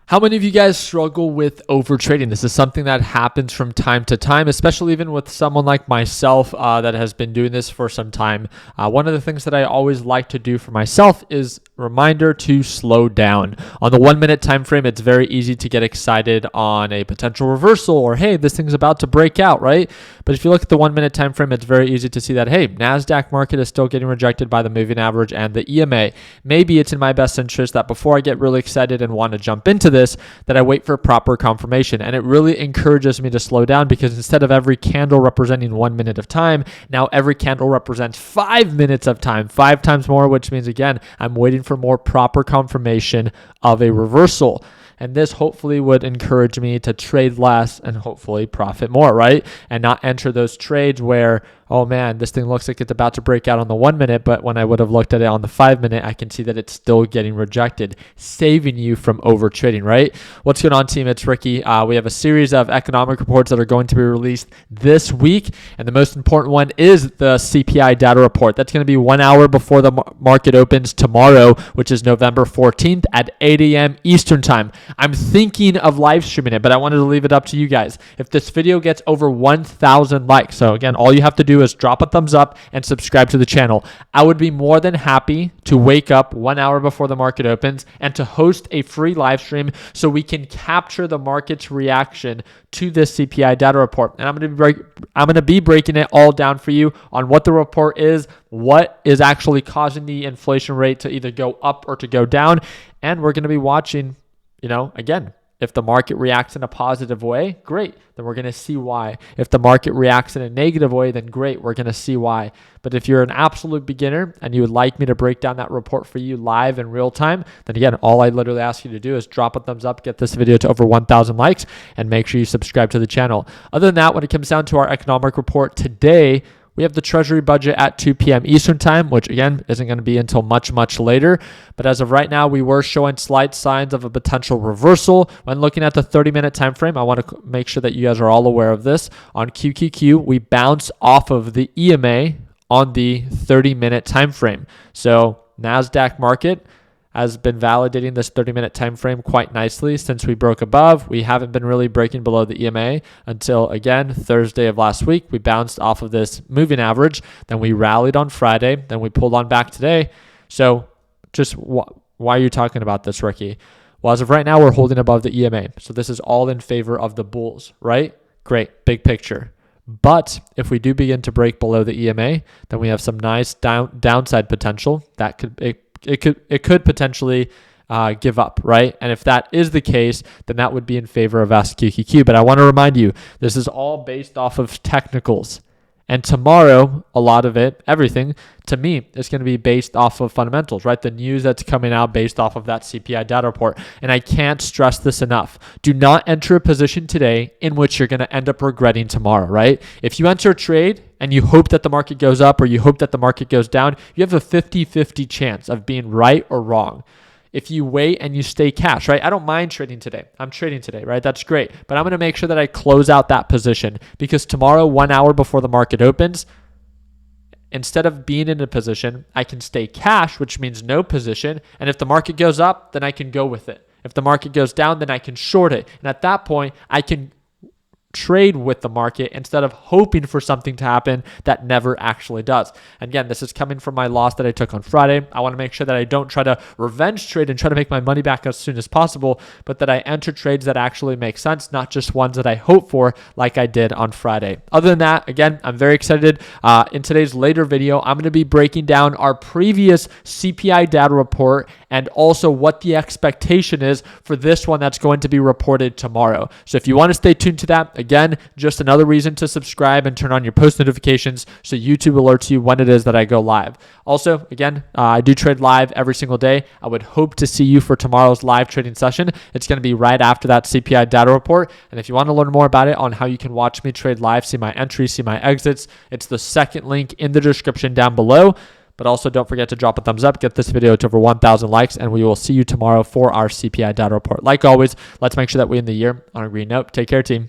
How many of you guys struggle with over trading? This is something that happens from time to time, especially even with someone like myself that has been doing this for some time. One of the things that I always like to do for myself is reminder to slow down. On the 1 minute time frame, it's very easy to get excited on a potential reversal or, hey, this thing's about to break out, right? But if you look at the 1 minute time frame, it's very easy to see that, hey, NASDAQ market is still getting rejected by the moving average and the EMA. Maybe it's in my best interest that before I get really excited and want to jump into this, that I wait for proper confirmation. And it really encourages me to slow down because instead of every candle representing 1 minute of time, now every candle represents 5 minutes of time, 5 times more, which means, again, I'm waiting for more proper confirmation of a reversal. And this hopefully would encourage me to trade less and hopefully profit more, right? And not enter those trades where, oh man, this thing looks like it's about to break out on the 1 minute, but when I would have looked at it on the 5 minute, I can see that it's still getting rejected, saving you from over trading, right? What's going on, team? It's Ricky. We have a series of economic reports that are going to be released this week. And the most important one is the CPI data report. That's going to be 1 hour before the market opens tomorrow, which is November 14th at 8 a.m. Eastern time. I'm thinking of live streaming it, but I wanted to leave it up to you guys. If this video gets over 1,000 likes, so again, all you have to do is drop a thumbs up and subscribe to the channel. I would be more than happy to wake up 1 hour before the market opens and to host a free live stream so we can capture the market's reaction to this CPI data report. And I'm going to be breaking it all down for you on what the report is, what is actually causing the inflation rate to either go up or to go down. And we're going to be watching, again, if the market reacts in a positive way, great, then we're going to see why. If the market reacts in a negative way, then great, we're going to see why. But if you're an absolute beginner and you would like me to break down that report for you live in real time, then again, all I literally ask you to do is drop a thumbs up, get this video to over 1,000 likes, and make sure you subscribe to the channel. Other than that, when it comes down to our economic report today, we have the Treasury budget at 2 p.m. Eastern time, which again isn't going to be until much, much later. But as of right now, we were showing slight signs of a potential reversal. When looking at the 30-minute time frame, I want to make sure that you guys are all aware of this. On QQQ, we bounced off of the EMA on the 30-minute time frame. So NASDAQ market has been validating this 30-minute time frame quite nicely since we broke above. We haven't been really breaking below the EMA until, again, Thursday of last week. We bounced off of this moving average. Then we rallied on Friday. Then we pulled on back today. So just why are you talking about this, Ricky? Well, as of right now, we're holding above the EMA. So this is all in favor of the bulls, right? Great, big picture. But if we do begin to break below the EMA, then we have some nice downside potential that it could potentially give up, right? And if that is the case, then that would be in favor of SQQQ. But I want to remind you, this is all based off of technicals. And tomorrow, a lot of it, everything, to me, is going to be based off of fundamentals, right? The news that's coming out based off of that CPI data report. And I can't stress this enough. Do not enter a position today in which you're going to end up regretting tomorrow, right? If you enter a trade and you hope that the market goes up or you hope that the market goes down, you have a 50-50 chance of being right or wrong. If you wait and you stay cash, right? I don't mind trading today. I'm trading today, right? That's great. But I'm going to make sure that I close out that position because tomorrow, 1 hour before the market opens, instead of being in a position, I can stay cash, which means no position. And if the market goes up, then I can go with it. If the market goes down, then I can short it. And at that point, I can trade with the market instead of hoping for something to happen that never actually does. And again, this is coming from my loss that I took on Friday. I want to make sure that I don't try to revenge trade and try to make my money back as soon as possible, but that I enter trades that actually make sense, not just ones that I hope for like I did on Friday. Other than that, again, I'm very excited. In today's later video, I'm going to be breaking down our previous CPI data report and also what the expectation is for this one that's going to be reported tomorrow. So if you want to stay tuned to that, again, just another reason to subscribe and turn on your post notifications so YouTube alerts you when it is that I go live. Also, again, I do trade live every single day. I would hope to see you for tomorrow's live trading session. It's going to be right after that CPI data report. And if you want to learn more about it on how you can watch me trade live, see my entries, see my exits, it's the second link in the description down below. But also don't forget to drop a thumbs up, get this video to over 1,000 likes, and we will see you tomorrow for our CPI data report. Like always, let's make sure that we end the year on a green note. Take care, team.